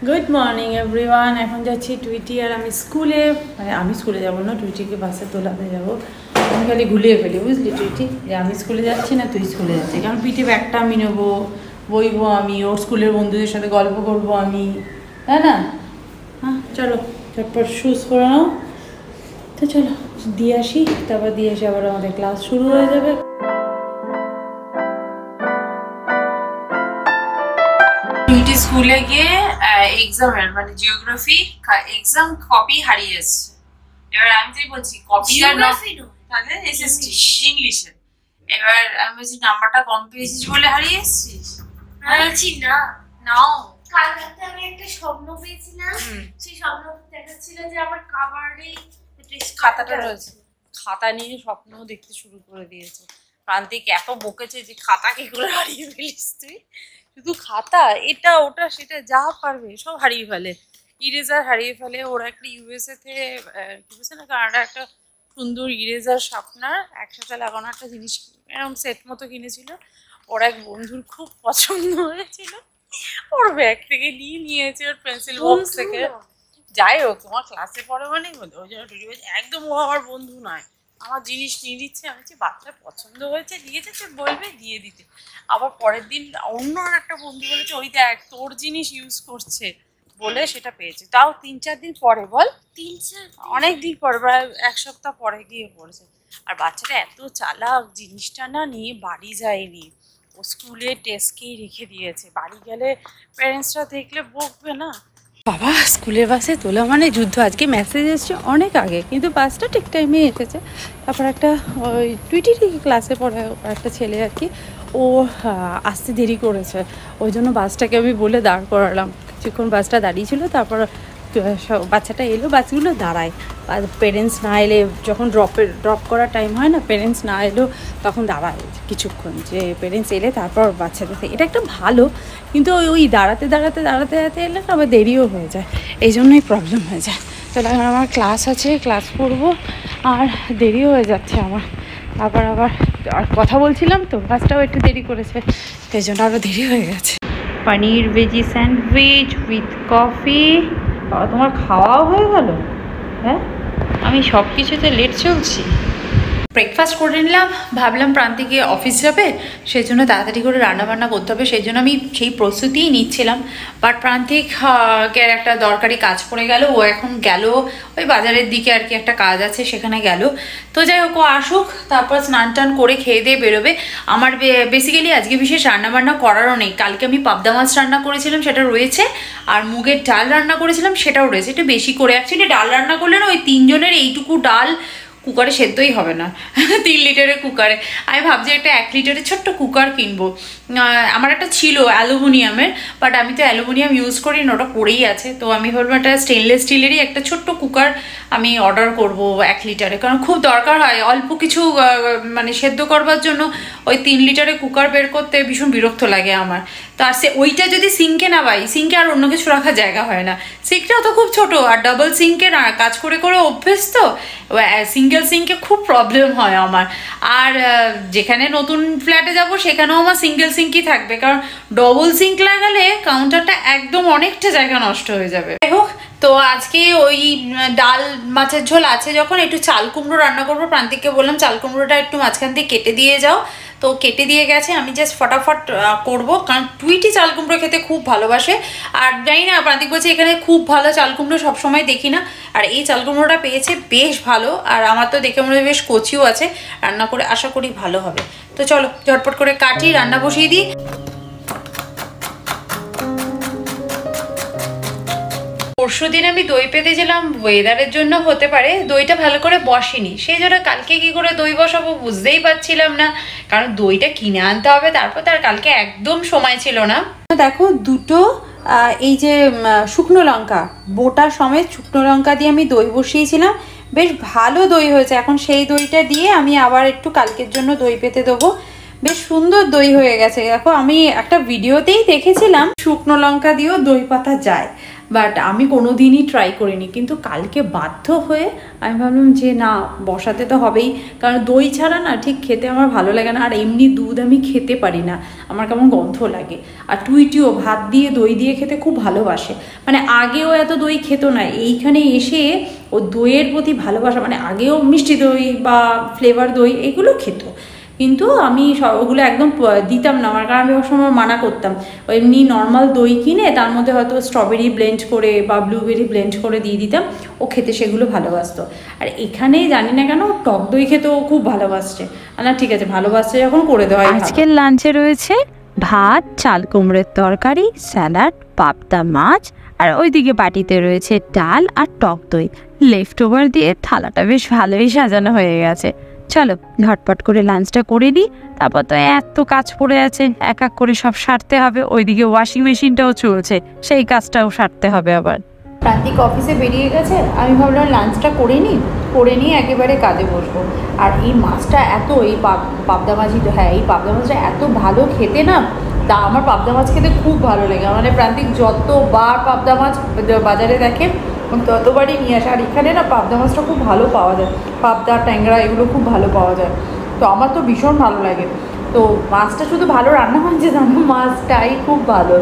Good morning everyone. এখন যাচ্ছি Tweety আর আমি স্কুলে, মানে আমি স্কুলে যাবো না, টুইটিকে বাসে তোলাতে যাবো। আমি খালি ঘুলিয়ে ফেলি, বুঝলি টুইটি, যে আমি স্কুলে যাচ্ছি না তুই স্কুলে যাচ্ছি, কারণ পিঠে ব্যাগটা আমি নেবো, বইবো আমি, ওর স্কুলের বন্ধুদের সাথে গল্প করবো আমি, তাই না? হ্যাঁ চলো চটপট শুজ করে নাও, তো চলো দিয়ে আসি, তারপর দিয়ে এসে আবার আমাদের ক্লাস শুরু হয়ে যাবে। টুইটি স্কুলে গিয়ে এক্সামের মানে জিওগ্রাফি এক্সাম কপি হারিয়ে এসছে। এবার আমি তাই বলছি কপি আর তাহলে এসএসটি ইংলিশে। এবার আমি বলছি নাম্বারটা কম পেয়েছিস বলে হারিয়ে এসছিস। বলছি না নাও, কাল রাতে আমি একটা স্বপ্ন পেয়েছিলাম, সেই স্বপ্নটা দেখাচ্ছিল যে আমার কাবারে খাতাটা রয়েছে, খাতা নিয়ে স্বপ্ন দেখতে শুরু করে দিয়েছে। প্রান্তিক এত বকেছে যে খাতা কি করে হারিয়ে ফেলিস তুই, শুধু খাতা এটা ওটা সেটা যা পারবে সব হারিয়ে ফেলে, ইরেজার হারিয়ে ফেলে। ওরা একটা ইউএসএ থেকে ইউএসএ না কানাডা একটা সুন্দর ইরেজার শার্পনার একসাথে লাগানো একটা জিনিস এরকম সেট মতো কিনেছিল, ওর এক বন্ধুর খুব পছন্দ হয়েছিল, ওর ব্যাগ থেকে নিয়েছে, ওর পেন্সিল বক্স থেকে। যাই হোক তোমার ক্লাসে পড়ে মানেই বলে ওই জন্য টুটি বলছে একদম ও আমার বন্ধু নয়, আমার জিনিস নিয়ে দিচ্ছে। আমি বলছি বাচ্চার পছন্দ হয়েছে দিয়েছে, সে বলবে দিয়ে দিতে। আবার পরের দিন অন্য আর একটা বন্ধু বলেছে ওই দেখ তোর জিনিস ইউজ করছে বলে সেটা পেয়েছে, তাও 3-4 দিন পরে, বল 3-4 অনেক দিন পরে, প্রায় 1 সপ্তাহ পরে গিয়ে পড়েছে। আর বাচ্চাটা এত চালাক, জিনিসটা না নিয়ে বাড়ি যায়নি, ও স্কুলে ডেস্কেই রেখে দিয়েছে, বাড়ি গেলে প্যারেন্টসরা দেখলে বকবে না। বাবা স্কুলের বাসে তোলা মানে যুদ্ধ। আজকে মেসেজ এসছে অনেক আগে, কিন্তু বাসটা ঠিক টাইমে এসেছে। তারপর একটা ওই টুইটির ক্লাসে পড়ে একটা ছেলে আর কি, ও আসতে দেরি করেছে, ওই জন্য বাসটাকে আমি বলে দাঁড় করালাম। কিছুক্ষণ বাসটা দাঁড়িয়ে ছিল, তারপর বাচ্চাটা এলো, বাসগুলো দাঁড়ায়, পেরেন্টস না এলে যখন ড্রপ করার টাইম হয় না, পেরেন্টস না এলো তখন দাঁড়ায় কিছুক্ষণ, যে পেরেন্টস এলে তারপর বাচ্চাদের, এটা একটা ভালো। কিন্তু ওই দাঁড়াতে এলে না আবার দেরিও হয়ে যায়, এই জন্যই প্রবলেম হয়ে যায়। তাহলে আমার ক্লাস আছে, ক্লাস করবো, আর দেরিও হয়ে যাচ্ছে আমার। আবার আর কথা বলছিলাম তো, বাসটাও একটু দেরি করেছে, সেই জন্য আরও দেরি হয়ে গেছে। পনির ভেজি স্যান্ডউইচ উইথ কফি। তোমার খাওয়াও হয়ে গেল? হ্যাঁ, আমি সব কিছুতে লেট চলছি। ব্রেকফাস্ট করে নিলাম, ভাবলাম প্রান্তিকে অফিস যাবে, সেই জন্য তাড়াতাড়ি করে রান্নাবান্না করতে হবে, সেই জন্য আমি সেই প্রস্তুতিই নিচ্ছিলাম। বাট প্রান্তিক একটা দরকারি কাজ পড়ে গেল, ও এখন গেল ওই বাজারের দিকে আর কি, একটা কাজ আছে সেখানে গেল। তো যাই হোক, ও আসুক, তারপর স্নান টান করে খেয়ে দিয়ে বেরোবে। আমার বেসিক্যালি আজকে বিশেষ রান্নাবান্না করারও নেই, কালকে আমি পাবদা মাছ রান্না করেছিলাম সেটা রয়েছে, আর মুগের ডাল রান্না করেছিলাম সেটাও রয়েছে, একটু বেশি করে। অ্যাকচুয়ালি ডাল রান্না করলে না ওই 3 জনের এইটুকু ডাল কুকারে সেদ্ধই হবে না 3 লিটারের কুকারে। আমি ভাবছি একটা 1 লিটারের ছোট্ট কুকার কিনবো। আমার একটা ছিল অ্যালুমিনিয়ামের, বাট আমি তো অ্যালুমিনিয়াম ইউজ করি না, ওটা পড়েই আছে। তো আমি ভাবলাম একটা স্টেনলেস স্টিলেরই একটা ছোট্ট কুকার আমি অর্ডার করব 1 লিটারে, কারণ খুব দরকার হয় অল্প কিছু মানে সেদ্ধ করবার জন্য। ওই 3 লিটারের কুকার বের করতে ভীষণ বিরক্ত লাগে আমার। তো আর ওইটা যদি সিঙ্কে না পাই, সিঙ্কে আর অন্য কিছু রাখার জায়গা হয় না, সিঙ্কটাও তো খুব ছোট, আর ডাবল সিঙ্কে কাজ করে করে অভ্যেস, তো সিঙ্গেল সিঙ্কে খুব প্রবলেম হয় আমার। আর যেখানে নতুন ফ্ল্যাটে যাব সেখানেও আমার সিঙ্গেল সিঙ্কই থাকবে, কারণ ডবল সিঙ্ক লাগালে কাউন্টারটা একদম অনেকটা জায়গা নষ্ট হয়ে যাবে। যাই হোক, তো আজকে ওই ডাল মাছের ঝোল আছে, যখন একটু চাল কুমড়ো রান্না করবো। প্রান্তিককে বললাম চাল কুমড়োটা একটু মাঝখান দিয়ে কেটে দিয়ে যাও, তো কেটে দিয়ে গেছে, আমি জাস্ট ফটাফট করবো, কারণ টুইটি চাল কুমড়ো খেতে খুব ভালোবাসে। আর জানি না, প্রান্তিক বলছে এখানে খুব ভালো চাল কুমড়ো সবসময় দেখি না, আর এই চাল কুমড়োটা পেয়েছে বেশ ভালো, আর আমার তো দেখে মনে হয় বেশ কচিও আছে, রান্না করে আশা করি ভালো হবে। তো চলো ঝটপট করে কাটি, রান্না বসিয়ে দিই। পরশুদিন আমি দই পেতে গেলাম, ওয়েদারের জন্য হতে পারে দইটা ভালো করে বসেনি, সেই জন্য কালকে কি করে দই বসাবো বুঝতেই পারছিলাম না, কারণ দইটা কিনে আনতে হবে, তারপর তার কালকে একদম সময় ছিল না। দেখো দুটো এই যে শুকনো লঙ্কা, বোটা সমেত শুকনো লঙ্কা দিয়ে আমি দই বসিয়েছিলাম, বেশ ভালো দই হয়েছে। এখন সেই দইটা দিয়ে আমি আবার একটু কালকের জন্য দই পেতে দেবো, বেশ সুন্দর দই হয়ে গেছে। দেখো আমি একটা ভিডিওতেই দেখেছিলাম শুকনো লঙ্কা দিয়েও দই পাতা যায়, বাট আমি কোনো দিনই ট্রাই করিনি, কিন্তু কালকে বাধ্য হয়ে আমি ভাবলাম যে না, বসাতে তো হবেই, কারণ দই ছাড়া না ঠিক খেতে আমার ভালো লাগে না। আর এমনি দুধ আমি খেতে পারি না, আমার কেমন গন্ধ লাগে। আর টুইটিও ভাত দিয়ে দই দিয়ে খেতে খুব ভালোবাসে, মানে আগেও এত দই খেত না, এইখানে এসে ও দইয়ের প্রতি ভালোবাসা, মানে আগেও মিষ্টি দই বা ফ্লেভার দই এগুলো খেত, কিন্তু আমি ওগুলো একদম দিতাম না আমার, কারণ আমি ওর সময় মানা করতাম। এমনি নর্মাল দই কিনে তার মধ্যে হয়তো স্ট্রবেরি ব্লেন্ড করে বা ব্লুবেরি ব্লেন্ড করে দিয়ে দিতাম, ও খেতে সেগুলো ভালোবাসতো। আর এখানে জানি না কেন টক দই খেতে ও খুব ভালোবাসছে। না ঠিক আছে, ভালোবাসছে যখন করে দেওয়া। আজকের লাঞ্চে রয়েছে ভাত, চাল কুমড়োর তরকারি, স্যালাড, পাবদা মাছ, আর ওইদিকে বাটিতে রয়েছে ডাল আর টক দই। লেফট ওভার দিয়ে থালাটা বেশ ভালোই সাজানো হয়ে গেছে। চলো ঝটপট করে লাঞ্চটা করে নিই, তারপর তো এত কাজ পড়ে আছে, এক এক করে সব সারতে হবে। ওইদিকে ওয়াশিং মেশিনটাও চলছে, সেই কাজটাও সারতে হবে আবার। প্রান্তিক অফিসে বেরিয়ে গেছে, আমি ভাবলাম লাঞ্চটা করে নিয়ে একেবারে কাজে বসবো। আর এই মাছটা এত, এই পাবদা মাছই তো, হ্যাঁ এই পাবদা মাছটা এত ভালো খেতে না, তা আমার পাবদা মাছ খেতে খুব ভালো লাগে। মানে প্রান্তিক যতবার পাবদা মাছ বাজারে দেখে ততবারই নিয়ে আসে। আর এখানে না পাবদা মাছটা খুব ভালো পাওয়া যায়, পাবদা ট্যাংরা এগুলো খুব ভালো পাওয়া যায়, তো আমার তো ভীষণ ভালো লাগে। তো মাছটা শুধু ভালো রান্না হয়েছে জানো, মাছটাই খুব ভালো।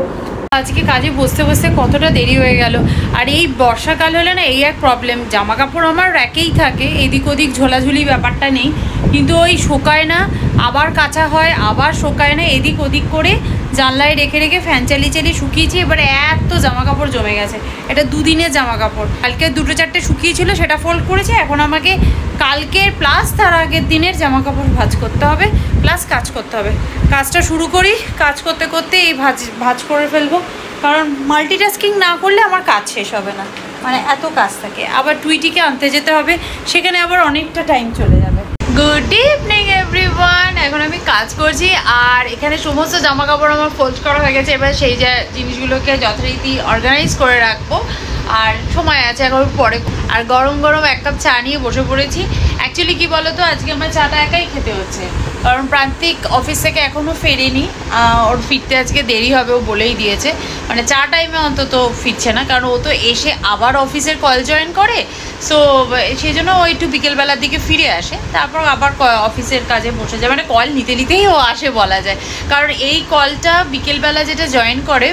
আজকে কাজে বসতে বসতে কতটা দেরি হয়ে গেল। আর এই বর্ষাকাল হলে না এই এক প্রবলেম, জামা কাপড় আমার র্যাকেই থাকে, এদিক ওদিক ঝোলাঝুলি ব্যাপারটা নেই, কিন্তু ওই শোকায় না, আবার কাঁচা হয়, আবার শোকায় না, এদিক ওদিক করে জানলায় রেখে রেখে ফ্যান চালিয়ে চালিয়ে শুকিয়েছি। এবারে এত জামা কাপড় জমে গেছে, এটা দুদিনের জামা কাপড়, কালকে 2-4টে শুকিয়েছিল সেটা ফোল্ড করেছে, এখন আমাকে কালকের প্লাস তার আগের দিনের জামা কাপড় ভাঁজ করতে হবে, প্লাস কাজ করতে হবে। কাজটা শুরু করি, কাজ করতে করতে এই ভাঁজ করে ফেলবো, কারণ মাল্টিটাস্কিং না করলে আমার কাজ শেষ হবে না, মানে এত কাজ থাকে। আবার টুইটিকে আনতে যেতে হবে, সেখানে আবার অনেকটা টাইম চলে যাবে। গুড ইভিনিং এভরিওয়ান, এখন আমি কাজ করছি আর এখানে সমস্ত জামা কাপড় আমার ফোল্ড করা হয়ে গেছে। এবার সেই জিনিসগুলোকে যথারীতি অর্গানাইজ করে রাখবো, আর সময় আছে এখন পরে। আর গরম গরম 1 কাপ চা নিয়ে বসে পড়েছি। অ্যাকচুয়ালি কি বলো তো, আজকে আমার চাটা একাই খেতে হচ্ছে, কারণ প্রান্তিক অফিস থেকে এখনও ফেরেনি, ওর ফিরতে আজকে দেরি হবে, ও বলেই দিয়েছে, মানে চা টাইমে অন্তত ফিরছে না, কারণ ও তো এসে আবার অফিসের কল জয়েন করে, সো সেই জন্য ও একটু বিকেলবেলার দিকে ফিরে আসে, তারপর আবার অফিসের কাজে বসে যায়, মানে কল নিতে নিতেই ও আসে বলা যায়। কারণ এই কলটা বিকেলবেলা যেটা জয়েন করে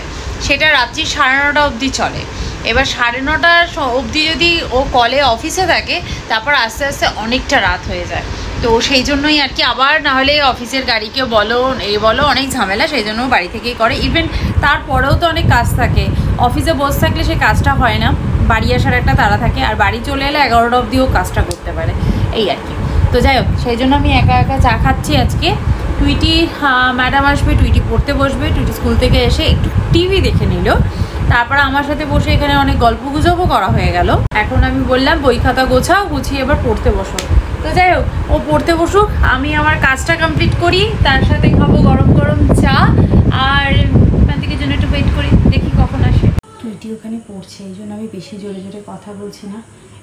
সেটা রাত্রি 9:30 অবধি চলে। এবার 9:30 অবধি যদি ও কলে অফিসে থাকে, তারপর আস্তে আস্তে অনেকটা রাত হয়ে যায়, তো সেই জন্যই আর কি। আবার নাহলে অফিসের গাড়িকে বলো বলো অনেক ঝামেলা, সেই জন্য বাড়ি থেকেই করে। ইভেন তারপরেও তো অনেক কাজ থাকে, অফিসে বসে থাকলে সেই কাজটা হয় না, বাড়ি আসার একটা তাড়া থাকে, আর বাড়ি চলে এলে 11টা অবধিও কাজটা করতে পারে, এই আর কি। তো যাই হোক, সেই জন্য আমি একা একা চা খাচ্ছি আজকে। টুইটি ম্যাডাম আসবে, টুইটি পড়তে বসবে, টুইটি স্কুল থেকে এসে একটু টিভি দেখে নিল, তারপর আমার সাথে বসে এখানে অনেক গল্প গুজবও করা হয়ে গেল। এখন আমি বললাম বই খাতা গোছাও, গুছিয়ে এবার পড়তে বসো। তো যাই হোক, ও পড়তে বসুক, আমি আমার কাজটা কমপ্লিট করি, তার সাথে খাবো গরম গরম চা, আর প্রান্তিকের জন্য একটু ওয়েট করি, দেখি কখন আসে। টুইটি ওখানে পড়ছে, এই জন্য আমি বেশি জোরে জোরে কথা বলছি না।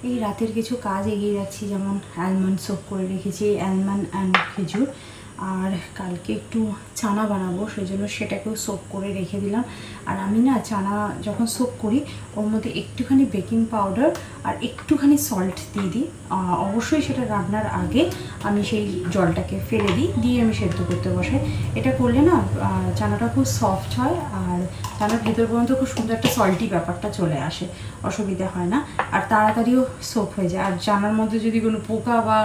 এই রাতের কিছু কাজ এগিয়ে যাচ্ছি, যেমন অ্যালমন্ড সোক করে রেখেছি, অ্যালমন্ড অ্যান্ড খেজুর, আর কালকে একটু চানা বানাবো, সেই জন্য সেটাকেও সোক করে রেখে দিলাম। আর আমি না চানা যখন সোক করি ওর মধ্যে একটুখানি বেকিং পাউডার আর একটুখানি সল্ট দিয়ে দিই, অবশ্যই সেটা রান্নার আগে আমি সেই জলটাকে ফেলে দিয়ে আমি সেদ্ধ করতে বসাই। এটা করলে না চানাটা খুব সফট হয়, আর চানার ভেতর পর্যন্ত খুব সুন্দর একটা সল্টি ব্যাপারটা চলে আসে, অসুবিধা হয় না, আর তাড়াতাড়িও সোক হয়ে যায়। আর চানার মধ্যে যদি কোনো পোকা বা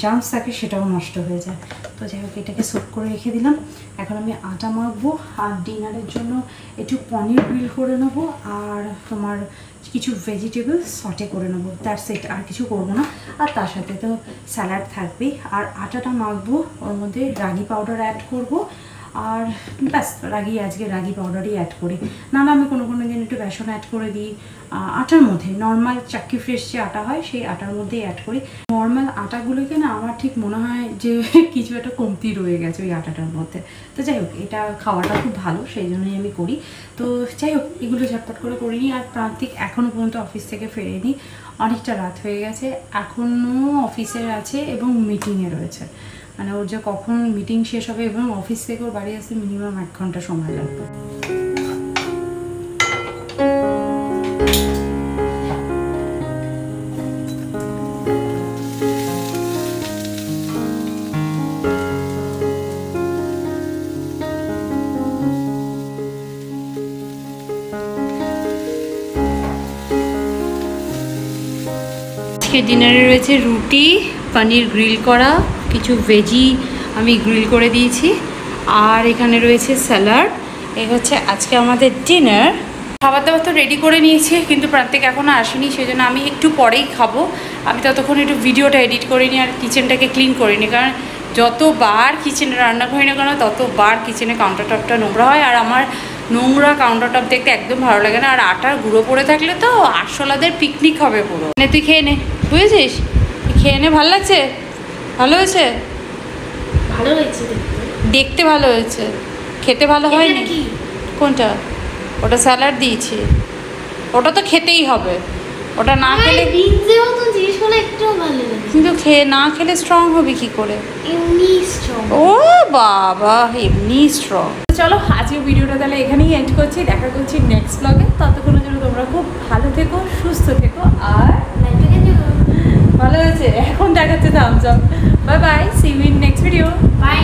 জার্মস থাকে সেটাও নষ্ট হয়ে যায়। তো যাই হোক, এটাকে সোক করে রেখে দিলাম। এখন আমি আটা মাখবো, আর ডিনারের জন্য একটু পনির গ্রিল করে নেবো, আর তোমার কিছু ভেজিটেবল সটে করে নেবো, দ্যাটস ইট, আর কিছু করবো না। আর তার সাথে তো স্যালাড থাকবেই। আর আটাটা মাখবো, ওর মধ্যে রাগি পাউডার অ্যাড করবো, আর ব্যাস আজকে রাগি পাউডারই অ্যাড করি, না আমি কোনো দিন একটু বেসন অ্যাড করে দিই আটার মধ্যে, নর্মাল চাক্কি ফ্রেশ যে আটা হয় সেই আটার মধ্যেই অ্যাড করি। নর্মাল আটাগুলোকে না আমার ঠিক মনে হয় যে কিছু একটা কমতি রয়ে গেছে ওই আটাটার মধ্যে। তো যাই হোক, এটা খাওয়াটা খুব ভালো, সেই জন্যই আমি করি। তো যাই হোক, এগুলো ঝটপট করে নিই। আর প্রান্তিক এখনও পর্যন্ত অফিস থেকে ফেরেনি, অনেকটা রাত হয়ে গেছে, এখনও অফিসের আছে এবং মিটিংয়ে রয়েছে, মানে ওর যে কখন মিটিং শেষ হবে এবং অফিস থেকে ওর বাড়ি আসতে মিনিমাম 1 ঘন্টা সময় লাগবে। আজকে ডিনারে রয়েছে রুটি, পনির গ্রিল করা, কিছু ভেজি আমি গ্রিল করে দিয়েছি, আর এখানে রয়েছে স্যালাড। এই হচ্ছে আজকে আমাদের ডিনার। খাবার দাবার তো রেডি করে নিয়েছি, কিন্তু প্রান্তিক এখনও আসেনি, সেই জন্য আমি একটু পরেই খাবো। আমি ততক্ষণ একটু ভিডিওটা এডিট করে নিই আর কিচেনটাকে ক্লিন করে নিই, কারণ যতবার কিচেনে রান্না করি না কেন ততবার কিচেনে কাউন্টার টপটা নোংরা হয়, আর আমার নোংরা কাউন্টার টপ দেখতে একদম ভালো লাগে না। আর আটার গুঁড়ো পড়ে থাকলে তো আরশোলাদের পিকনিক হবে পুরো। তুই খেয়ে নে, বুঝেছিস? তুই খেয়ে নে। ভালো লাগছে? ভালো হয়েছে? ভালো হয়েছে দেখতে ভালো হয়েছে, খেতে ভালো হয়নি। কোনটা? ওটা স্যালাড দিয়েছি, ওটা তো খেতেই হবে, ওটা না খেলে বিনজেও তো জিনিসগুলো একটু ভালো লাগে, কিন্তু না খেলে স্ট্রং হবে কি করে? এমনি স্ট্রং। ও বাবা, এমনি স্ট্রং। চলো আজকে ভিডিওটা তাহলে এখানেই এন্ড করছি, দেখা করছি নেক্সট ব্লগে। ততক্ষণের জন্য তোমরা খুব ভালো থেকো, সুস্থ থেকো, আর ভালো হয়েছে এখন দেখাচ্ছে thumbs up. Bye bye, see you in next video. By.